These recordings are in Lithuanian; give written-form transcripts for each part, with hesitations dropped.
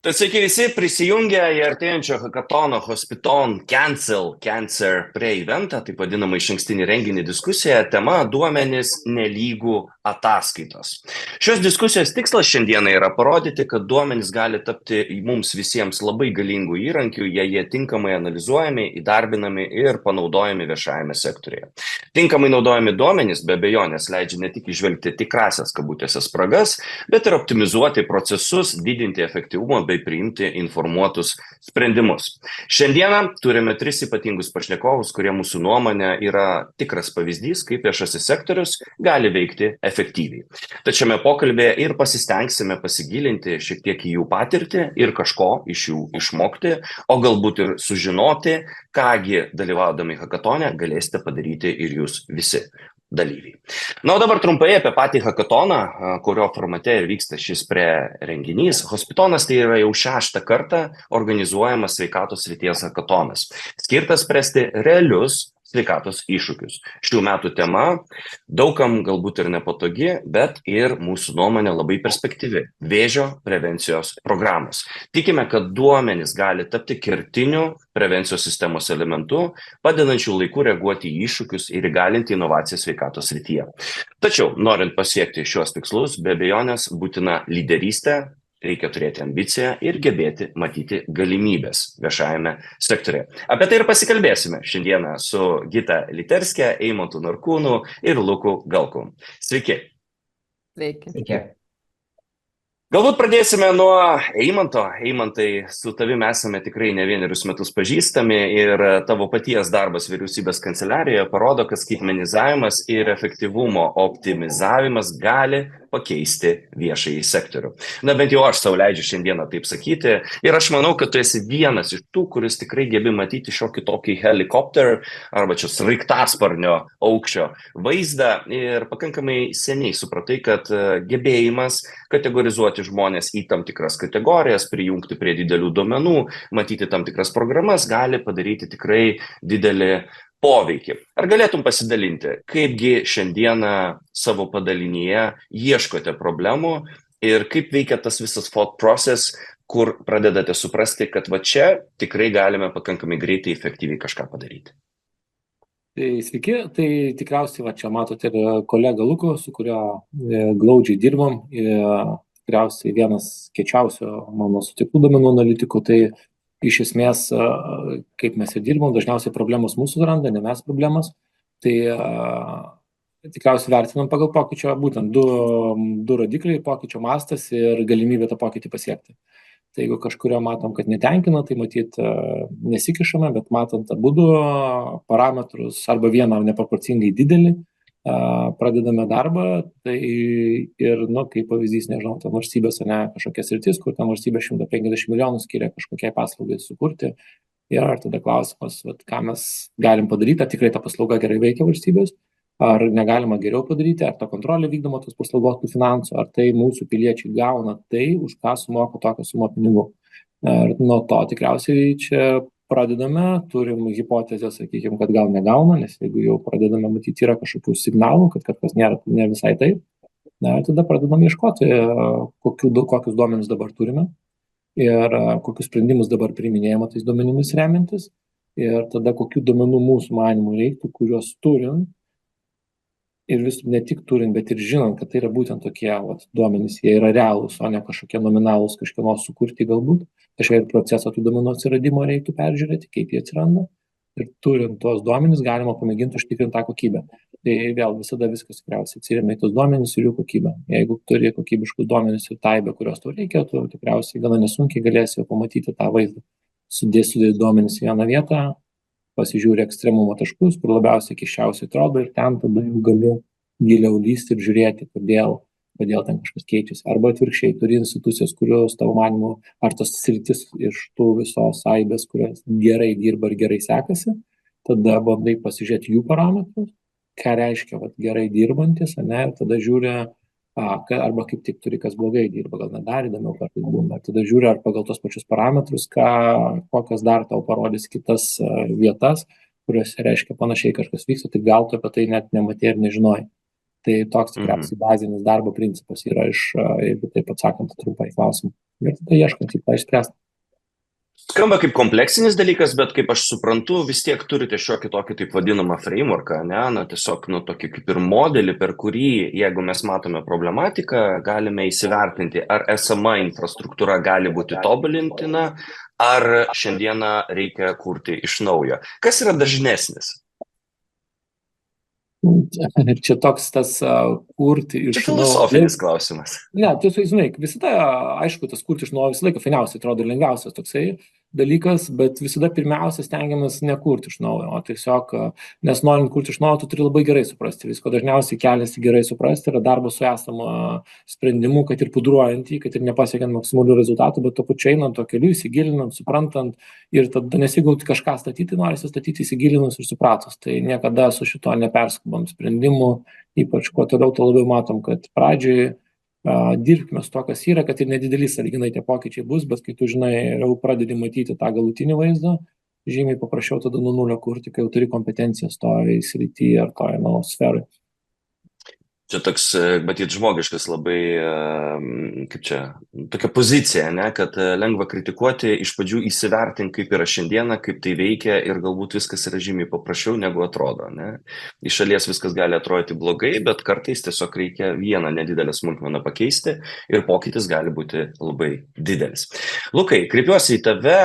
Tad sveiki visi prisijungę į artėjančio Hackatono Hospiton Cancel Cancer pre-eventą, taip vadinamą išankstinį renginį diskusiją, tema duomenys nelygų ataskaitos. Šios diskusijos tikslas šiandieną yra parodyti, kad duomenys gali tapti mums visiems labai galingų įrankių, jei jie tinkamai analizuojami, įdarbinami ir panaudojami viešajame sektorėje. Tinkamai naudojami duomenys be abejonės leidžia ne tik įžvelgti tikrasias kabutėse spragas, bet ir optimizuoti procesus, didinti efektyvumą bei priimti informuotus sprendimus. Šiandieną turime 3 ypatingus pašnekovus, kurie mūsų nuomonė yra tikras pavyzdys, kaip viešasis sektorius gali veikti efektyviai. Tačiau pokalbėje ir pasistengsime pasigilinti šiek tiek į jų patirtį ir kažko iš jų išmokti, o galbūt ir sužinoti, kągi dalyvaudami Hackatone galėsite padaryti ir jūs visi dalyviai. Na, o dabar trumpai apie patį Hackatoną, kurio formate ir vyksta šis renginys. Hospitonas tai yra jau 6 kartą organizuojamas sveikatos srities Hackatonas, skirtas spręsti realius sveikatos iššūkius. Šių metų tema daugam galbūt ir nepatogi, bet ir mūsų nuomonė labai perspektyvi – vėžio prevencijos programos. Tikime, kad duomenys gali tapti kertiniu prevencijos sistemos elementu, padedančių laiku reaguoti į iššūkius ir įgalinti inovaciją sveikatos srityje. Tačiau, norint pasiekti šios tikslus, be abejonės būtina lyderystė, reikia turėti ambiciją ir gebėti matyti galimybės viešajame sektoriuje. Apie tai ir pasikalbėsime šiandieną su Gita Literske, Eimantu Norkūnu ir Luku Galku. Sveiki. Sveiki. Galbūt pradėsime nuo Eimanto. Eimantai, su tavimi esame tikrai ne vienerius metus pažįstami ir tavo paties darbas vyriausybės kanceliarijoje parodo, kad skaitmenizavimas ir efektyvumo optimizavimas gali pakeisti viešąjį sektorių. Na, bent jau aš sau leidžiu šiandieną taip sakyti ir aš manau, kad tu esi vienas iš tų, kuris tikrai gebi matyti šiokį tokį helikopter arba čia sraigtasparnio aukščio vaizdą ir pakankamai seniai supratai, kad gebėjimas kategorizuoti žmonės į tam tikras kategorijas, prijungti prie didelių duomenų, matyti tam tikras programas gali padaryti tikrai didelį poveikį. Ar galėtum pasidalinti, kaipgi šiandieną savo padalinyje ieškote problemų ir kaip veikia tas visas thought process, kur pradedate suprasti, kad va čia tikrai galime pakankamai greitai, efektyviai kažką padaryti? Tai sveiki, tai tikriausiai va čia matote ir kolegą Luku, su kurio glaudžiai dirbam. Tikriausiai vienas kiečiausių mano sutiktų duomenų analitikų, tai iš esmės, kaip mes ir dirbam, dažniausiai problemos mūsų randa, ne mes problemas. Tai tikriausiai vertinam pagal pokyčio, būtent du rodikliai, pokyčio mastas ir galimybė tą pokytį pasiekti. Tai jeigu kažkurio matom, kad netenkina, tai matyt nesikišame, bet matant abudu parametrus arba vieną neproporcingai didelį, pradedame darbą, tai ir, kaip pavyzdys, nežinau, ten valstybės, kažkokias sritis, kur ten valstybė 150 milijonų skiria kažkokiai paslaugai sukurti. Ir ar tada klausimas, ką mes galim padaryti, ar tikrai ta paslauga gerai veikia valstybės, ar negalima geriau padaryti, ar ta kontrolė vykdoma tos paslaugos tų finansų, ar tai mūsų piliečiai gauna tai, už ką sumoka tokią sumą pinigų. Ir nuo to tikriausiai čia pradedame, turim hipotezę, sakykime, kad gal negauna, nes jeigu jau pradedame matyti, yra kažkokių signalų, kad kažkas nėra ne visai taip, tada pradedame ieškoti, kokius duomenis dabar turime ir kokius sprendimus dabar priiminėjama tais duomenimis remiantis ir tada kokių duomenų mūsų manimų reiktų, kuriuos turint ir vis ne tik turint, bet ir žinant, kad tai yra būtent tokie duomenys, jie yra realūs, o ne kažkokie nominalūs kažkieno sukurti galbūt. Kažkai ir procesą tų duomenų atsiradimo reiktų peržiūrėti, kaip jie atsiranda. Ir turint tuos duomenys galima pamėginti užtikrinti tą kokybę. Tai vėl visada viskas tikriausiai atsiremia į tos duomenys ir jų kokybę. Jeigu turi kokybiškus duomenys ir taibę, kurios tau reikia, tu tikriausiai gana nesunkiai galėsi pamatyti tą vaizdą. Sudėti duomenys į vieną vietą, pasižiūri ekstremumo taškus, kur labiausiai keisčiausiai atrodo ir ten tada jau gali giliau lysti ir žiūrėti, kodėl ten kažkas keičiasi. Arba atvirkščiai, turi institucijas, kurios tavo manimu, ar tas sritis iš tų visos aibės, kurios gerai dirba ir gerai sekasi, tada bandai pasižiūrėti jų parametrus, ką reiškia gerai dirbantis, ir tada žiūri, arba kaip tik turi, kas blogai dirba, gal nedar įdomiau kartais būna. Tada žiūri, ar pagal tos pačius parametrus, kokias dar tau parodys kitas vietas, kuriuose reiškia panašiai kažkas vyksta, tai gal tu apie tai net nematė ir nežinojai. Tai toks tikriausiai bazinis darbo principas yra jeigu taip atsakant trumpai klausimą. ir tada ieškant į tą išspręsti. Skamba kaip kompleksinis dalykas, bet kaip aš suprantu, vis tiek turite šiokį tokį taip vadinamą frameworką, ne? Na, tiesiog, tokį kaip ir modelį, per kurį, jeigu mes matome problematiką, galime įsivertinti, ar esama infrastruktūra gali būti tobulintina, ar šiandieną reikia kurti iš naujo. Kas yra dažnesnis? Čia toks tas kurti iš Čia filosofinis klausimas. Ne, tiesiog, žinai, visada, aišku, tas kurti iš naujo visą laiką fainiausiai atrodo lengviausias toksai dalykas, bet visada pirmiausia stengiamės nekurti iš naujo, o tiesiog, nes norint kurti iš naujo, tu turi labai gerai suprasti visko. Dažniausiai keliasi gerai suprasti yra darbas su esamu sprendimu, kad ir pudruojant jį, kad ir nepasiekiant maksimalių rezultatų, bet to pačiu einant to keliu, įsigilinant, suprantant ir tada nesigauti kažką statyti, norisi statyti įsigilinus ir supratus. Tai niekada su šito neperskubam sprendimu, ypač kuo toliau, to labiau matom, kad pradžioj dirbkime su to, kas yra, kad ir nedideli sąlyginai tie pokyčiai bus, bet kai tu žinai, jau pradedi matyti tą galutinį vaizdą, žymiai paprasčiau tada nuo nulio kurti, kai jau turi kompetencijas toj srityje ar toj sferai. Čia toks, matyt, žmogiškas labai, kaip čia, tokia pozicija, ne, kad lengva kritikuoti, iš pradžių įsivertinti, kaip yra šiandieną, kaip tai veikia ir galbūt viskas yra žymiai paprasčiau negu atrodo. Ne. Iš šalies viskas gali atrodyti blogai, bet kartais tiesiog reikia vieną nedidelę smulkmeną pakeisti ir pokytis gali būti labai didelis. Lukai, kreipiuosi į tave.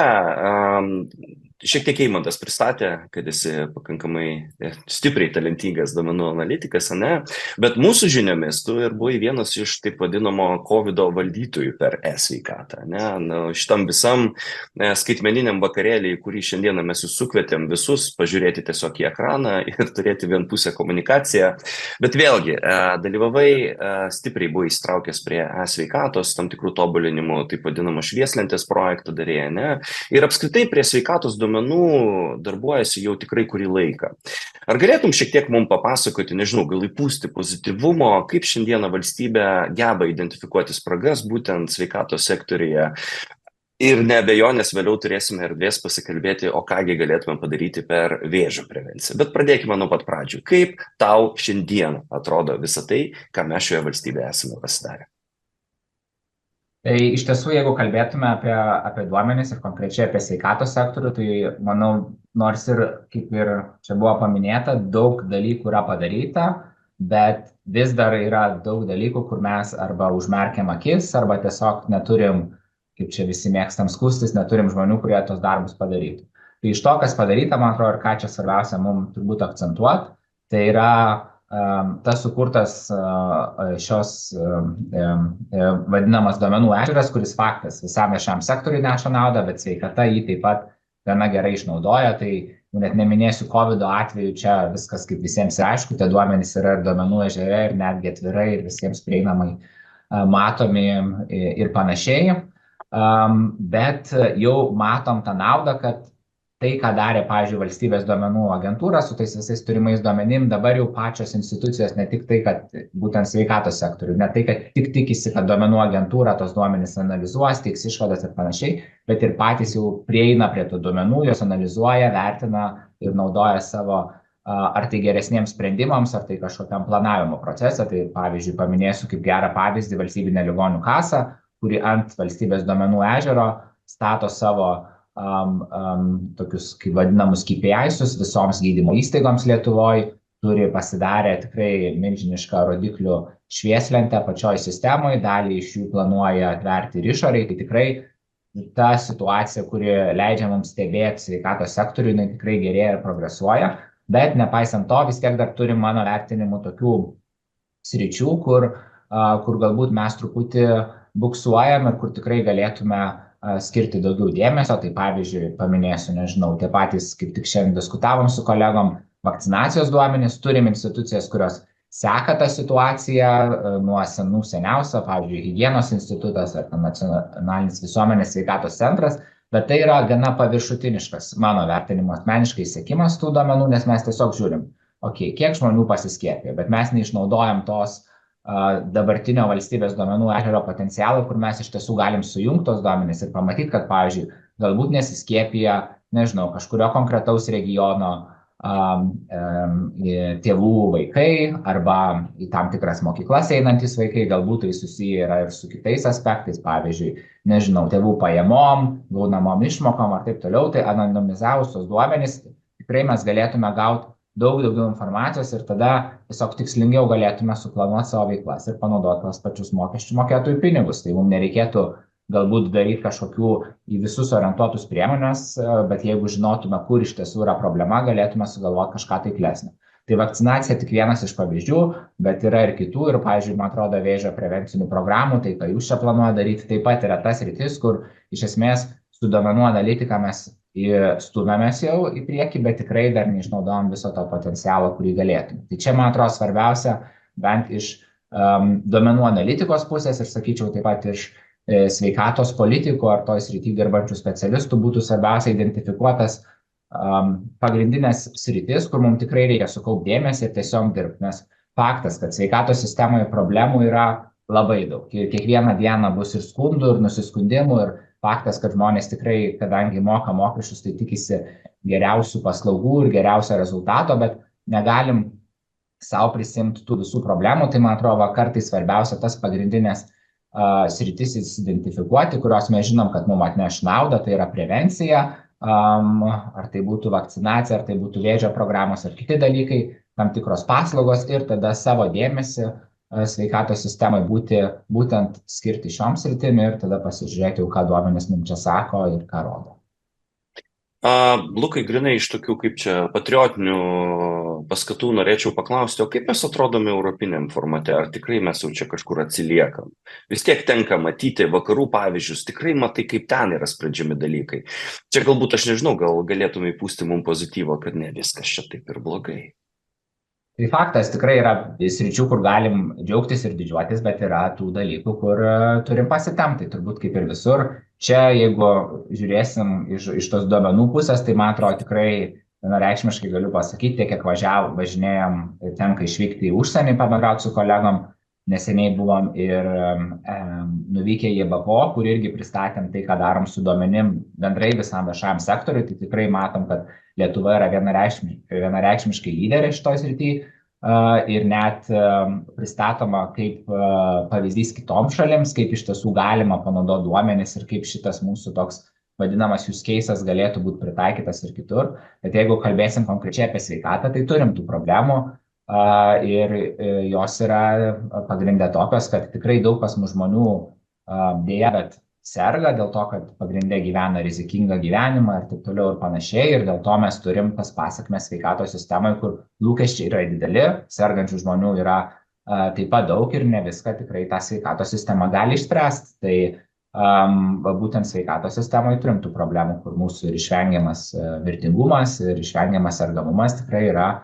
Šiek tiek Eimantas pristatė, kad esi pakankamai stipriai talentingas duomenų analitikas, ne? Bet mūsų žiniomis tu ir buvai vienas iš taip vadinamo COVID valdytojų per e-sveikatą. Šitam visam skaitmeniniam vakarėlį, kurį šiandieną mes jūs sukvietėm visus pažiūrėti tiesiog į ekraną ir turėti vienpusę komunikaciją. Bet vėlgi, dalyvavai stipriai buvai įstraukęs prie e-sveikatos, tam tikrų tobulinimų, taip vadinamo švieslentės projektų darėje, ne? Ir apskritai prie sveikatos duomenų darbuojasi jau tikrai kurį laiką. Ar galėtum šiek tiek mums papasakoti, nežinau, gal įpūsti pozityvumo, kaip šiandieną valstybė geba identifikuoti spragas būtent sveikatos sektoriuje ir neabejonės vėliau turėsime erdvės pasikalbėti, o kągi galėtume padaryti per vėžio prevenciją. Bet pradėkime nuo pat pradžių. Kaip tau šiandien atrodo visą tai, ką mes šioje valstybėje esame pasidarę? Tai iš tiesų, jeigu kalbėtume apie duomenis ir konkrečiai apie sveikatos sektorių, tai manau, nors ir, kaip ir čia buvo paminėta, daug dalykų yra padaryta, bet vis dar yra daug dalykų, kur mes arba užmerkiam akis, arba tiesiog neturim, kaip čia visi mėgstam skųstis, neturim žmonių, kurie tos darbus padarytų. Tai iš to, kas padaryta, man atrodo, ir ką čia svarbiausia mums turbūt akcentuoti, tai yra tas sukurtas šios vadinamas duomenų ežeras, kuris faktas visam viešam sektoriui neša naudą, bet sveikata jį taip pat gana gerai išnaudoja. Tai net neminėsiu COVID atveju, čia viskas kaip visiems yra aišku, tie duomenys yra ir duomenų ežere, ir netgi atvirai, ir visiems prieinamai matomi ir panašiai. Bet jau matom tą naudą, kad tai, ką darė, pavyzdžiui, valstybės duomenų agentūra su tais visais turimais duomenim, dabar jau pačios institucijos, ne tik tai, kad būtent sveikatos sektorių, ne tai, kad tik tikisi, kad duomenų agentūra tos duomenis analizuos, tiks išvadas ir panašiai, bet ir patys jau prieina prie tų duomenų, jos analizuoja, vertina ir naudoja savo ar tai geresniems sprendimams, ar tai kažkokiam planavimo procesą. Tai, pavyzdžiui, paminėsiu kaip gerą pavyzdį valstybinę ligonių kasą, kuri ant valstybės duomenų ežero stato savo tokius, kaip vadinamus KPI'sus visoms gydymo įstaigoms Lietuvoje, turi pasidarę tikrai milžinišką rodiklių švieslentę pačioj sistemoje, dalį iš jų planuoja atverti ir išoriai, tai tikrai ta situacija, kuri leidžia mums stebėti sveikatos sektorių, jinai tikrai gerėja ir progresuoja, bet nepaisant to vis tiek dar turim mano vertinimu tokių sričių, kur galbūt mes truputį buksuojam ir kur tikrai galėtume skirti daugiau dėmesio. Tai pavyzdžiui, paminėsiu, nežinau, tie patys, kaip tik šiandien diskutavom su kolegom, vakcinacijos duomenys, turim institucijas, kurios seka tą situaciją nuo seniausio, pavyzdžiui, higienos institutas ar nacionalinis visuomenės sveikatos centras, bet tai yra gana paviršutiniškas mano vertinimo asmeniškai sekimas tų duomenų, nes mes tiesiog žiūrim, kiek žmonių pasiskiepė, bet mes neišnaudojam tos dabartinio valstybės duomenų ežero potencialą, kur mes iš tiesų galim sujungti tos duomenys ir pamatyti, kad, pavyzdžiui, galbūt nesiskiepija, nežinau, kažkurio konkretaus regiono tėvų vaikai arba į tam tikras mokyklas einantys vaikai, galbūt tai susiję yra ir su kitais aspektais, pavyzdžiui, nežinau, tėvų pajamom, gaunamom išmokom ar taip toliau, tai anonimizavus tos duomenys tikrai mes galėtume gauti daug daugiau informacijos ir tada tiesiog tikslingiau galėtume suplanuoti savo veiklas ir panaudoti tos pačius mokesčių mokėtojų pinigus. Tai mums nereikėtų galbūt daryti kažkokių į visus orientuotus priemonės, bet jeigu žinotume, kur iš tiesų yra problema, galėtume sugalvoti kažką taiklesnio. Tai vakcinacija tik vienas iš pavyzdžių, bet yra ir kitų ir, pavyzdžiui, man atrodo, vėžio prevencinių programų, tai ką jūs čia planuoja daryti, taip pat yra tas rytis, kur iš esmės su duomenų analitika mes stumėmės jau į priekį, bet tikrai dar neišnaudojom viso to potencialo, kurį galėtume. Tai čia, man atrodo, svarbiausia, bent iš duomenų analitikos pusės ir, sakyčiau, taip pat iš sveikatos politikų ar toj srity dirbančių specialistų būtų svarbiausia identifikuotas pagrindinės sritis, kur mums tikrai reikia sukaupti dėmesį ir tiesiog dirbti, nes faktas, kad sveikatos sistemoje problemų yra labai daug. Ir kiekvieną dieną bus ir skundų, ir nusiskundimų, ir faktas, kad žmonės tikrai, kadangi moka mokesčius, tai tikisi geriausių paslaugų ir geriausio rezultato, bet negalim savo prisimti tų visų problemų, tai man atrodo, kartais svarbiausia tas pagrindinės sritis identifikuoti, kurios mes žinom, kad mums atneš naudą, tai yra prevencija, ar tai būtų vakcinacija, ar tai būtų vėžio programos, ar kiti dalykai, tam tikros paslaugos ir tada savo dėmesį sveikatos sistemai būtent skirti šioms sritim ir tada pasižiūrėti, ką duomenys mums čia sako ir ką rodo. Lukai, grinai iš tokių kaip čia patriotinių paskatų norėčiau paklausti, o kaip mes atrodome europiniam formate, ar tikrai mes jau čia kažkur atsiliekam? Vis tiek tenka matyti vakarų pavyzdžius, tikrai matai, kaip ten yra sprendžiami dalykai. Čia galbūt, aš nežinau, gal galėtume įpūsti mums pozityvo, kad ne viskas čia taip ir blogai. Tai faktas, tikrai yra sričių, kur galim džiaugtis ir didžiuotis, bet yra tų dalykų, kur turim pasitemti, turbūt kaip ir visur. Čia, jeigu žiūrėsim iš tos duomenų pusės, tai man atrodo tikrai vienareikšmiškai galiu pasakyti, tiek kiek važinėjom, tenka išvykti į užsienį, pabendrauti su kolegom. Neseniai buvom ir nuvykę į EBPO, kur irgi pristatėm tai, ką darom su duomenim bendrai visam viešajam sektoriui. Tai tikrai matom, kad Lietuva yra vienareikšmiškai lyderė šitoj srity ir net pristatoma kaip pavyzdys kitoms šalims, kaip iš tiesų galima panaudoti duomenis ir kaip šitas mūsų toks vadinamas use case'as galėtų būti pritaikytas ir kitur. Bet jeigu kalbėsim konkrečiai apie sveikatą, tai turim tų problemų. Ir jos yra pagrindė tokios, kad tikrai daug pas mus žmonių dėja, bet serga dėl to, kad pagrindė gyvena rizikingą gyvenimą ir taip toliau ir panašiai. Ir dėl to mes turim tas pasekmes sveikatos sistemoje, kur lūkesčiai yra dideli, sergančių žmonių yra taip pat daug ir ne viską tikrai ta sveikatos sistema gali išspręsti. Tai būtent sveikatos sistemoje turim tų problemų, kur mūsų ir išvengiamas mirtingumas ir išvengiamas sergamumas tikrai yra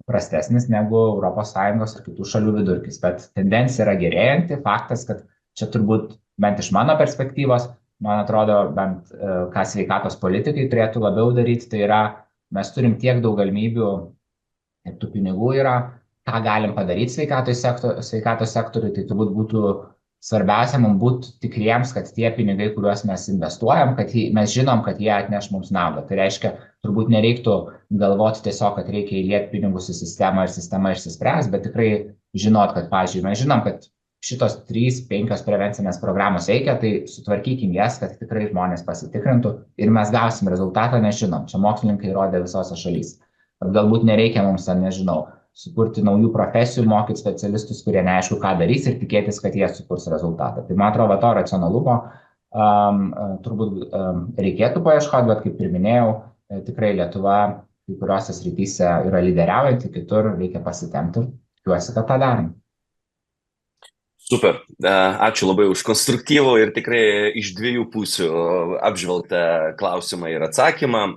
prastesnis negu ES ar kitų šalių vidurkis, bet tendencija yra gerėjanti. Faktas, kad čia turbūt bent iš mano perspektyvos, man atrodo, bent ką sveikatos politikai turėtų labiau daryti, tai yra, mes turim tiek daug galimybių ir tų pinigų yra, ką galim padaryti sveikatos sektoriui, tai turbūt būtų svarbiausia mums būti tikriems, kad tie pinigai, kuriuos mes investuojam, kad mes žinom, kad jie atneš mums naudą. Tai reiškia, turbūt nereiktų galvoti tiesiog, kad reikia įlieti pinigus į sistemą ir sistema išsispręs, bet tikrai žinot, kad, pavyzdžiui, mes žinom, kad šitos 3-5 prevencinės programos veikia, tai sutvarkykim jas, kad tikrai žmonės pasitikrintų ir mes gausim rezultatą, nežinom. Čia mokslininkai rodė visose šalyse. Galbūt nereikia mums, nežinau, sukurti naujų profesijų, mokyti specialistus, kurie neaišku, ką darys ir tikėtis, kad jie sukurs rezultatą. Tai man atrodo, to racionalumo turbūt reikėtų paieškoti, bet kaip ir minėjau, tikrai Lietuva kai kuriuose srityse yra lyderiaujanti, kitur reikia pasitemti ir tikiuosi, kad tą darom. Super, ačiū labai už konstruktyvų ir tikrai iš dviejų pusių apžvelgtą klausimą ir atsakymą.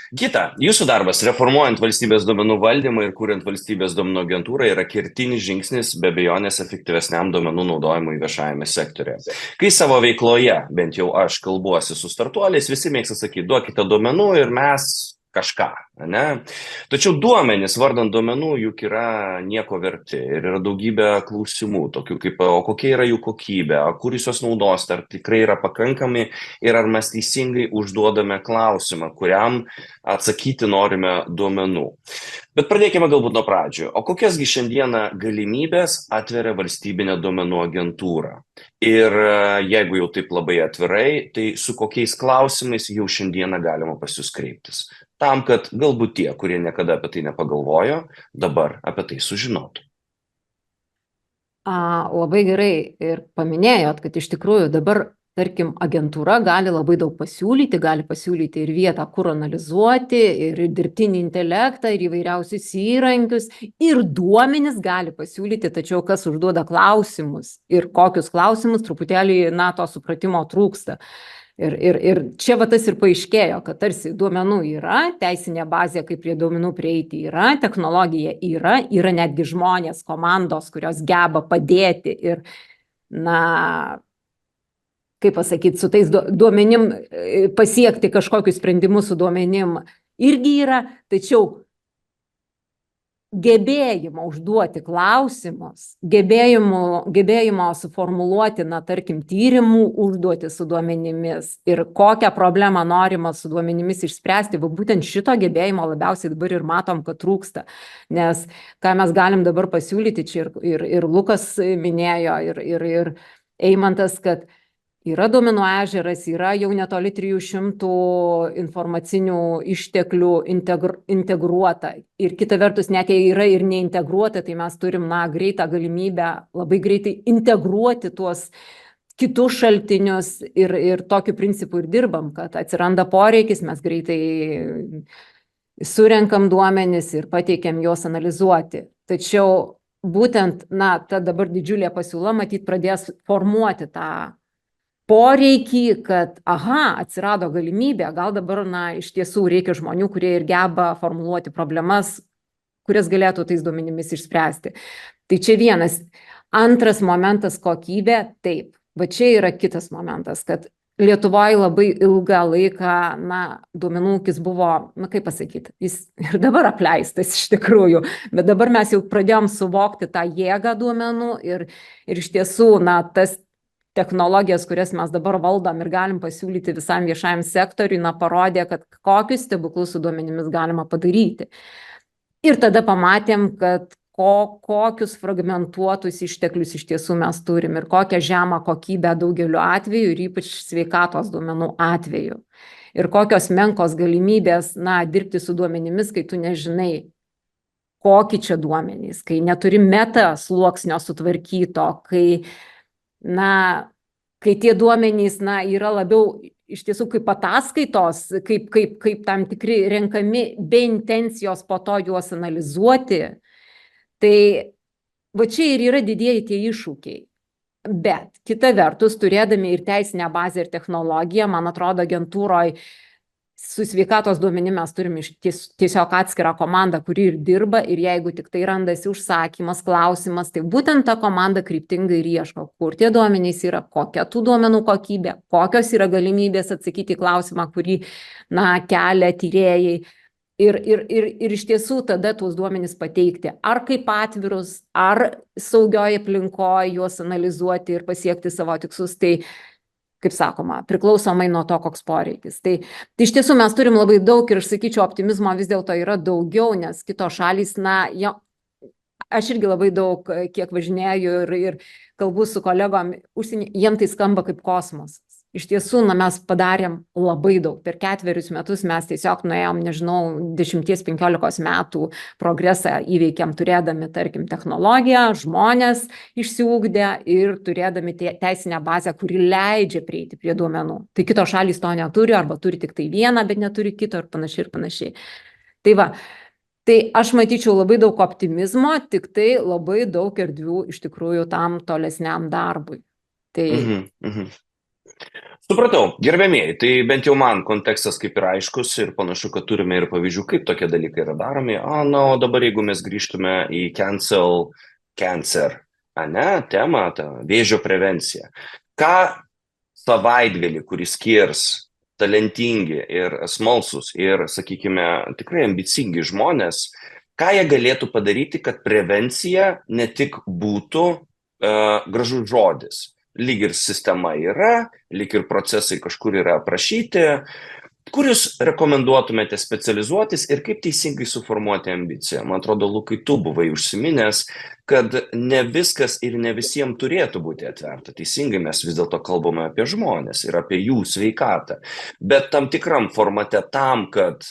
Gita, jūsų darbas reformuojant valstybės duomenų valdymą ir kuriant valstybės duomenų agentūrą yra kertinis žingsnis be abejonės efektyvesniam duomenų naudojimui viešajame sektoriuje. Kai savo veikloje, bent jau aš kalbuosi su startuoliais, visi mėgsta sakyti, duokite duomenų ir mes kažką, ne? Tačiau duomenys, vardant duomenų, juk yra nieko verti ir yra daugybė klausimų, tokių kaip, o kokia yra jų kokybė, kur jūs juos naudosite, ar tikrai yra pakankami ir ar mes teisingai užduodame klausimą, kuriam atsakyti norime duomenų. Bet pradėkime galbūt nuo pradžių. O kokiasgi šiandieną galimybės atveria valstybinė duomenų agentūra? Ir jeigu jau taip labai atvirai, tai su kokiais klausimais jau šiandieną galima pas jūs kreiptis? Tam, kad galbūt tie, kurie niekada apie tai nepagalvojo, dabar apie tai sužinotų. Labai gerai ir paminėjot, kad iš tikrųjų dabar, tarkim, agentūra gali labai daug pasiūlyti, gali pasiūlyti ir vietą, kur analizuoti, ir dirbtinį intelektą, ir įvairiausius įrankius, ir duomenis gali pasiūlyti, tačiau kas užduoda klausimus ir kokius klausimus, truputėlį, to supratimo trūksta. Ir čia tas ir paaiškėjo, kad tarsi duomenų yra, teisinė bazė, kaip prie duomenų prieiti yra, technologija yra netgi žmonės, komandos, kurios geba padėti ir, kaip pasakyti, su tais duomenim pasiekti kažkokius sprendimus su duomenim irgi yra, tačiau gebėjimo užduoti klausimus, gebėjimo suformuluoti, tarkim, tyrimų užduoti su duomenimis ir kokią problemą norima su duomenimis išspręsti, būtent šito gebėjimo labiausiai dabar ir matom, kad trūksta, nes ką mes galim dabar pasiūlyti, čia ir Lukas minėjo, ir Eimantas, kad yra duomenų ežeras, yra jau netoli 300 informacinių išteklių integruota. Ir kita vertus, net jei yra ir neintegruota, tai mes turim greitą galimybę labai greitai integruoti tuos kitus šaltinius ir tokiu principu ir dirbam, kad atsiranda poreikis, mes greitai surenkam duomenis ir pateikiam juos analizuoti. Tačiau būtent, ta dabar didžiulė pasiūla, matyt, pradės formuoti tą poreikį, kad, atsirado galimybė, gal dabar, iš tiesų reikia žmonių, kurie ir geba formuluoti problemas, kurias galėtų tais duomenimis išspręsti. Tai čia vienas. Antras momentas - kokybė. Taip, va čia yra kitas momentas, kad Lietuvoje labai ilgą laiką, duomenų ūkis buvo, kaip pasakyti, jis ir dabar apleistas iš tikrųjų, bet dabar mes jau pradėjom suvokti tą jėgą duomenų ir iš tiesų, tas technologijas, kurias mes dabar valdom ir galim pasiūlyti visam viešajam sektoriui, parodė, kad kokius stebuklus su duomenimis galima padaryti. Ir tada pamatėm, kad kokius fragmentuotus išteklius iš tiesų mes turim ir kokią žemą kokybę daugeliu atveju ir ypač sveikatos duomenų atveju. Ir kokios menkos galimybės, dirbti su duomenimis, kai tu nežinai, kokie čia duomenys, kai neturi meta sluoksnio sutvarkyto, kai tie duomenys, yra labiau iš tiesų kaip ataskaitos, kaip tam tikri renkami be intencijos po to juos analizuoti, tai va čia ir yra didieji tie iššūkiai. Bet kita vertus, turėdami ir teisinę bazę ir technologiją, man atrodo, agentūroje su sveikatos duomenim mes turim tiesiog atskirą komandą, kuri ir dirba, ir jeigu tik tai randasi užsakymas, klausimas, tai būtent ta komanda kryptingai ir ieško, kur tie duomenys yra, kokia tų duomenų kokybė, kokios yra galimybės atsakyti į klausimą, kurį kelia tyrėjai. Ir iš tiesų tada tuos duomenys pateikti, ar kaip atvirus, ar saugioje aplinkoje juos analizuoti ir pasiekti savo tikslus. Tai, kaip sakoma, priklausomai nuo to, koks poreikis. Tai iš tiesų mes turim labai daug ir aš sakyčiau, optimizmo vis dėlto yra daugiau, nes kitos šalys, aš irgi labai daug, kiek važinėju ir kalbu su kolegom užsienį, jiem tai skamba kaip kosmosas. Iš tiesų, mes padarėm labai daug. Per 4 metus mes tiesiog nuėjom, 10-15 metų progresą įveikėm, turėdami, tarkim, technologiją, žmonės išsiugdę ir turėdami teisinę bazę, kuri leidžia prieiti prie duomenų. Tai kitos šalys to neturi, arba turi tik tai vieną, bet neturi kito ir panašiai. Tai va, tai aš matyčiau labai daug optimizmo, tik tai labai daug erdvių iš tikrųjų tam tolesniam darbui. Tai... Supratau, gerbėmieji, tai bent jau man kontekstas kaip ir aiškus ir panašu, kad turime ir pavyzdžių, kaip tokie dalykai yra daromi. O dabar jeigu mes grįžtume į cancel cancer, temą, tą vėžio prevenciją. Ką savaitgalį, kuris skirs talentingi ir smalsūs ir, sakykime, tikrai ambicingi žmonės, ką jie galėtų padaryti, kad prevencija ne tik būtų gražus žodis. Lyg ir sistema yra, lyg ir procesai kažkur yra aprašyti. Kur jūs rekomenduotumėte specializuotis ir kaip teisingai suformuoti ambiciją? Man atrodo, Lukai, tu buvai užsiminęs, kad ne viskas ir ne visiems turėtų būti atverta. Teisingai mes vis dėlto kalbame apie žmonės ir apie jų sveikatą. Bet tam tikram formate tam, kad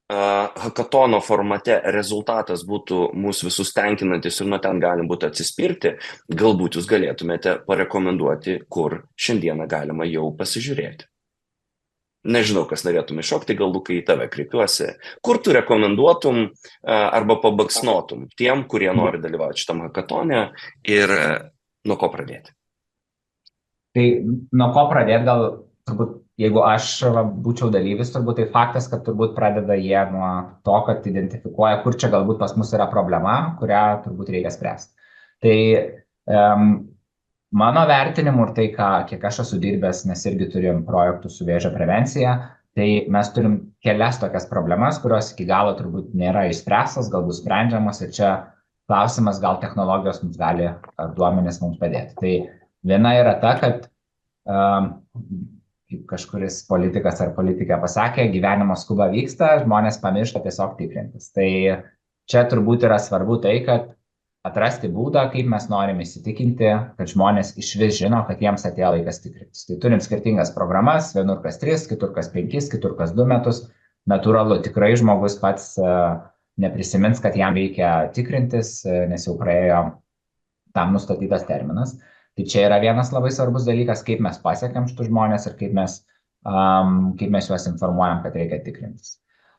hakatono formate rezultatas būtų mūsų visus tenkinantis ir nuo ten galim būtų atsispirti, galbūt jūs galėtumėte parekomenduoti, kur šiandieną galima jau pasižiūrėti. Nežinau, kas norėtum iššokti, gal Lukai į tave kreipiuosi. Kur tu rekomenduotum arba pabaksnotum tiem, kurie nori dalyvauti šitam hakatone ir nuo ko pradėti? Tai nuo ko pradėti, gal turbūt, jeigu aš būčiau dalyvis, turbūt tai faktas, kad turbūt pradeda jie nuo to, kad identifikuoja, kur čia galbūt pas mus yra problema, kurią turbūt reikia spręsti. Tai mano vertinimu ir tai, kiek aš esu dirbęs, nes irgi turim projektų su vėžio prevencija, tai mes turim kelias tokias problemas, kurios iki galo turbūt nėra išspręstos, galbūt sprendžiamos ir čia klausimas, gal technologijos mums gali ar duomenys mums padėti. Tai viena yra ta, kad kaip kažkuris politikas ar politikė pasakė, gyvenimo skuba vyksta, žmonės pamiršta tiesiog tikrintis. Tai čia turbūt yra svarbu tai, kad atrasti būdą, kaip mes norim įsitikinti, kad žmonės iš vis žino, kad jiems atėjo laikas tikrintis. Tai turim skirtingas programas, vienur kas 3, kitur kas 5, kitur kas 2 metus. Natūralu, tikrai žmogus pats neprisimins, kad jam reikia tikrintis, nes jau praėjo tam nustatytas terminas. Tai čia yra vienas labai svarbus dalykas, kaip mes pasiekėm šitų žmonės ir kaip mes juos informuojam, kad reikia tikrintis.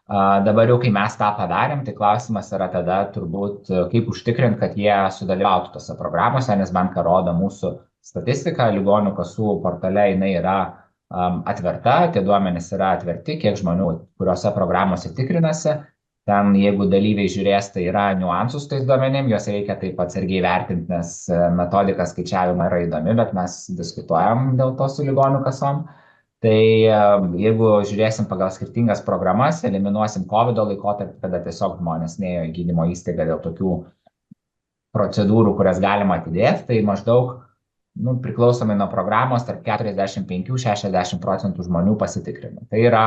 Dabar jau, kai mes tą padarėm, tai klausimas yra tada turbūt, kaip užtikrinti, kad jie sudalyvautų tose programuose, nes bent ką rodo mūsų statistika, ligonių kasų portale jinai yra atverta, tie duomenys yra atverti, kiek žmonių, kuriuose programuose tikrinasi. Ten, jeigu dalyviai žiūrės, tai yra niuansus tais duomenim, juos reikia taip atsargiai vertinti, nes metodika skaičiavimo yra įdomi, bet mes diskutuojam dėl to su ligonių kasom. Tai jeigu žiūrėsim pagal skirtingas programas, eliminuosim COVID laikotarpį, kada tiesiog žmonės neėjo į gydymo įstaigą dėl tokių procedūrų, kurias galima atidėti, tai maždaug priklausomai nuo programos tarp 45–60% žmonių pasitikrina. Tai yra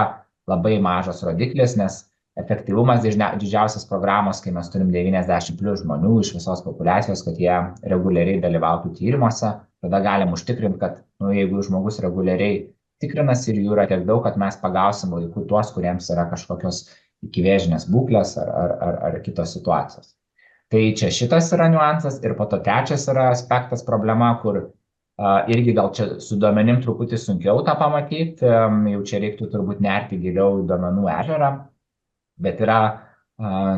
labai mažas rodiklis, nes efektyvumas didžiausias programos, kai mes turim 90+ žmonių iš visos populiacijos, kad jie reguliariai dalyvautų tyrimuose, tada galim užtikrinti, kad jeigu žmogus reguliariai tikrinasi ir jų yra tiek daug, kad mes pagausim laiku tuos, kuriems yra kažkokios ikivėžinės būklės ar kitos situacijos. Tai čia šitas yra niuansas ir po to trečias yra aspektas problema, kur irgi gal čia su duomenim truputį sunkiau tą pamatyti, jau čia reiktų turbūt nerti giliau į duomenų ežerą, bet yra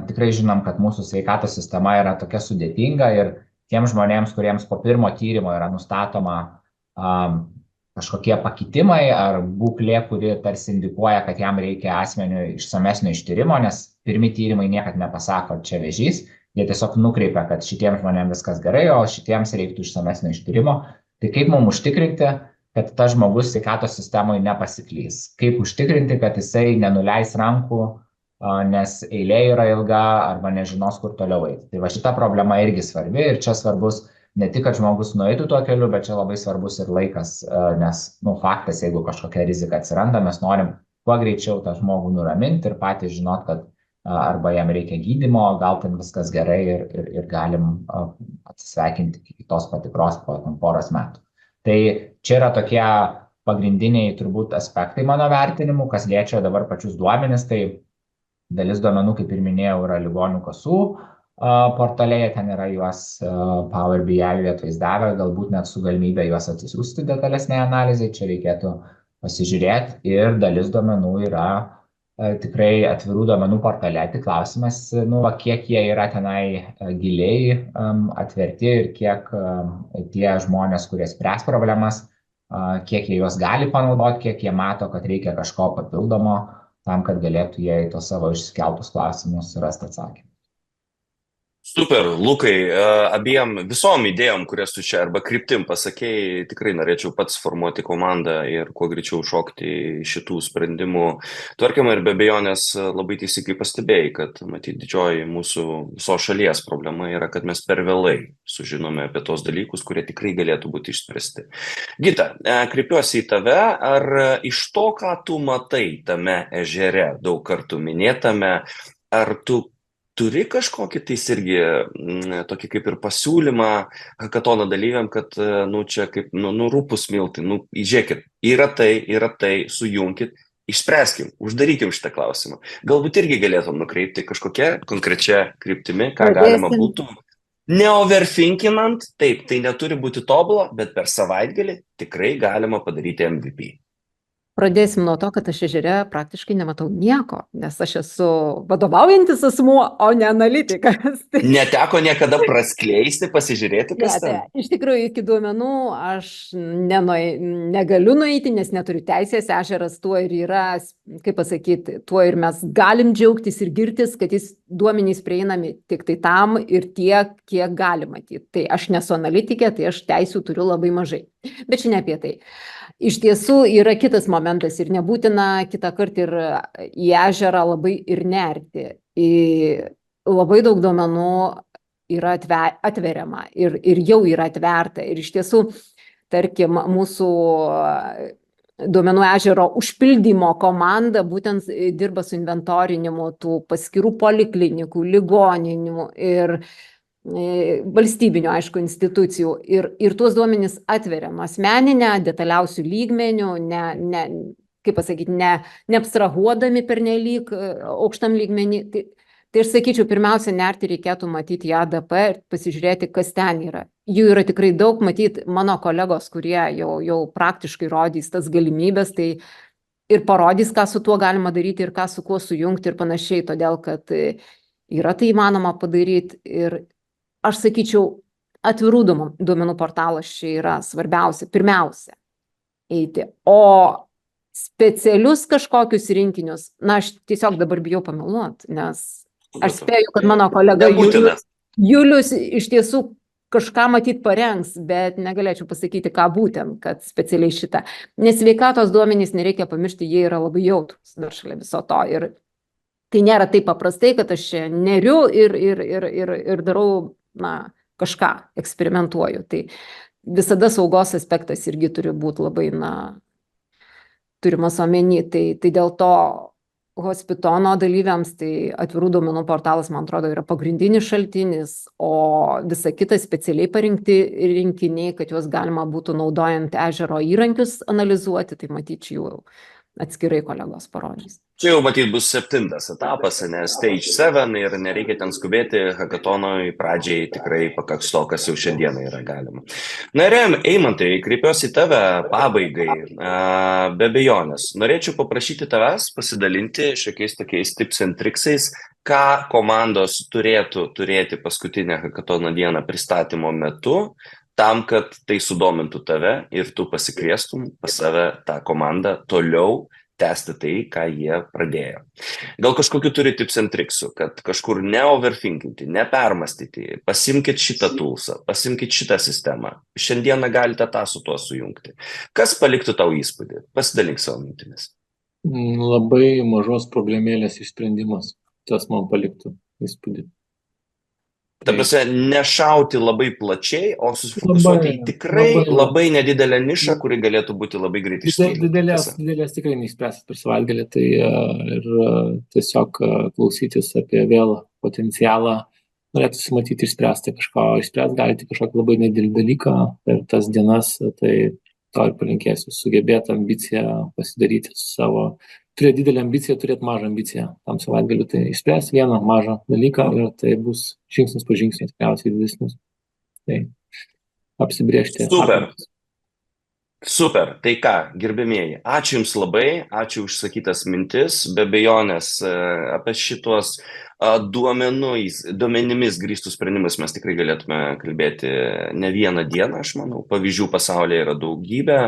tikrai žinom, kad mūsų sveikatos sistema yra tokia sudėtinga ir tiem žmonėms, kuriems po pirmo tyrimo yra nustatoma kažkokie pakitimai ar būklė, kuri tarsi indikuoja, kad jam reikia asmeniui išsamesnio ištyrimo, nes pirmi tyrimai niekad nepasako, čia vėžys, jie tiesiog nukreipia, kad šitiems žmonėms viskas gerai, o šitiems reiktų išsamesnio ištyrimo. Tai kaip mums užtikrinti, kad tas žmogus sveikatos sistemoje nepasiklys? Kaip užtikrinti, kad jisai nenuleis rankų, nes eilė yra ilga arba nežinos, kur toliau eiti? Tai va šita problema irgi svarbi ir čia svarbus ne tik, kad žmogus nueitų tuo keliu, bet čia labai svarbus ir laikas, nes faktas, jeigu kažkokia rizika atsiranda, mes norim kuo greičiau tą žmogų nuraminti ir patys žinot, kad arba jam reikia gydymo, gal ten viskas gerai ir galim atsisveikinti iki kitos patikros po poros metų. Tai čia yra tokie pagrindiniai turbūt aspektai mano vertinimu, kas liečia dabar pačius duomenis, tai dalis duomenų, kaip ir minėjau, yra ligonių kasų portalėje, ten yra juos Power BI atvaizdavę, galbūt net su galimybė juos atsisiųsti detalesnė analizai, čia reikėtų pasižiūrėti ir dalis duomenų yra tikrai atvirų duomenų portale, tik klausimas, kiek jie yra tenai giliai atverti ir kiek tie žmonės, kurie spręs problemas, kiek jie juos gali panaudoti, kiek jie mato, kad reikia kažko papildomo tam, kad galėtų jie į tos savo išsikeltus klausimus rasti atsakymą. Super, Lukai, abiem visom idėjom, kurias tu čia arba kryptim pasakėjai, tikrai norėčiau pats formuoti komandą ir kuo greičiau šokti šitų sprendimų tvarkymą ir be abejonės labai teisingai pastebėjai, kad matyt didžioji mūsų visos šalies problema yra, kad mes per vėlai sužinome apie tos dalykus, kurie tikrai galėtų būti išspręsti. Gita, kreipiuosi į tave, ar iš to, ką tu matai tame ežere daug kartų minėtame, ar tu turi kažkokį tais irgi tokį kaip ir pasiūlymą hakatono dalyviam, kad, čia kaip, rūpus miltai, įžiūrėkit, yra tai, sujunkit, išspręskim, uždarykim šitą klausimą. Galbūt irgi galėtum nukreipti kažkokią konkrečią kryptimi, ką galima būtų. Neoverthinkinant, taip, tai neturi būti tobula, bet per savaitgalį tikrai galima padaryti MVP. Pradėsim nuo to, kad aš ežere praktiškai nematau nieko, nes aš esu vadovaujantis asmuo, o ne analitikas. Neteko niekada praskleisti, pasižiūrėti, kas ten? Iš tikrųjų, iki duomenų aš negaliu nueiti, nes neturiu teisės, ežeras tuo ir yra, kaip pasakyti, tuo ir mes galim džiaugtis ir girtis, kad jis duomenys prieinami tik tai tam ir tiek, kiek gali matyti. Tai aš nesu analitikė, tai aš teisių turiu labai mažai. Bet čia ne apie tai. Iš tiesų yra kitas momentas ir nebūtina kitą kartą ir į ežerą labai ir nerti. Labai daug duomenų yra atveriama ir jau yra atverta. Ir iš tiesų, tarkim, mūsų duomenų ežero užpildymo komanda būtent dirba su inventorinimu tų paskirų poliklinikų, ligoninių ir valstybinių, aišku, institucijų ir tuos duomenys atveriam asmeninę, detaliausių lygmenių, kaip pasakyti, neabstrahuodami pernelyg aukštam lygmenį. Tai aš sakyčiau, pirmiausia, nerti reikėtų matyti į ADP ir pasižiūrėti, kas ten yra. Jų yra tikrai daug, matyti mano kolegos, kurie jau praktiškai rodys tas galimybės, tai ir parodys, ką su tuo galima daryti ir ką su kuo sujungti ir panašiai, todėl kad yra tai įmanoma padaryti ir aš sakyčiau, atvirų duomenų portalas čia yra svarbiausia, pirmiausia eiti, o specialius kažkokius rinkinius, aš tiesiog dabar bijau pameluoti, nes aš spėju, kad mano kolega Julius iš tiesų kažką matyt parengs, bet negalėčiau pasakyti, ką būtent, kad specialiai šitą. Nes sveikatos duomenys nereikia pamiršti, jie yra labai jautrus dar šalia viso to. Ir tai nėra taip paprastai, kad aš čia neriu ir darau kažką, eksperimentuoju. Tai visada saugos aspektas irgi turi būti labai, turimas omeny. Tai dėl to Hospitono dalyviams, tai atvirų duomenų portalas, man atrodo, yra pagrindinis šaltinis, o visa kita specialiai parinkti rinkiniai, kad juos galima būtų naudojant ežero įrankius analizuoti, tai matyčiau jau atskirai kolegos parodys. Čia jau matyt bus 7 etapas, nes Stage 7 ir nereikia ten skubėti, hakatonoj pradžiai tikrai pakaks to, kas jau šiandieną yra galima. Na ir Eimantai, kreipiuosi į tave pabaigai, be abejonės. Norėčiau paprašyti tavęs pasidalinti šiokiais tokiais tips and tricksais, ką komandos turėtų turėti paskutinę hakatono dieną pristatymo metu, tam, kad tai sudomintų tave ir tu pasikviestum pas save tą komandą toliau tęsti tai, ką jie pradėjo. Gal kažkokiu turi tips and tricksų, kad kažkur neoverthinkinti, nepermastyti, pasimkit šitą toolsą, pasimkit šitą sistemą. Šiandieną galite tą su tuo sujungti. Kas paliktų tau įspūdį? Pasidalink savo mintimis. Labai mažos problemėlės išsprendimas. Tas man paliktų įspūdį. Ta prasme, nešauti labai plačiai, o susifokusuoti į tikrai labai nedidelę nišą, kuri galėtų būti labai greitai išsprendimas. Didelės tikrai neišspręsit per savaitgalį, tai ir tiesiog klausytis apie vėl potencialą, norėtųsi matyti išspręsti kažką, išspręsti galite kažkokį labai nedidelį dalyką per tas dienas, tai to ir palinkėsiu, sugebėti ambiciją pasidaryti su savo. Turėti didelę ambiciją, turėti mažą ambiciją. Tam savaitgaliu tai išspręsti vieną mažą dalyką ir tai bus žingsnis po žingsnio tikriausiai didesnis. Tai apsibrėžti. Super. Tai ką, gerbėmieji, ačiū Jums labai, ačiū už sakytas mintis, be abejonės apie šitos Duomenimis grįstus sprendimus mes tikrai galėtume kalbėti ne vieną dieną, aš manau. Pavyzdžių pasaulyje yra daugybė.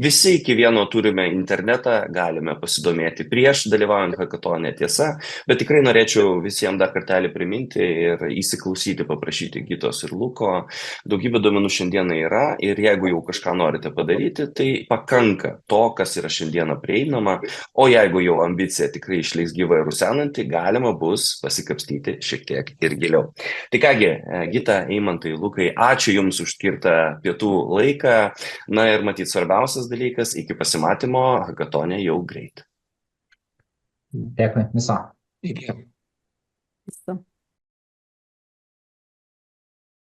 Visi iki vieno turime internetą, galime pasidomėti prieš dalyvaujant hackathone, tiesa, bet tikrai norėčiau visiems dar kartelį priminti ir įsiklausyti, paprašyti Gitos ir Luko. Daugybė duomenų šiandieną yra ir jeigu jau kažką norite padaryti, tai pakanka to, kas yra šiandieną prieinama, o jeigu jau ambicija tikrai išliks gyva ir rusenanti, galima bus pasikapstyti šiek tiek ir giliau. Tai kągi, Gita, Eimantai, Lukai, ačiū Jums už skirtą pietų laiką. Na ir matyt, svarbiausias dalykas, iki pasimatymo hackathone jau greit. Dėkui, viso. Iki. Viso.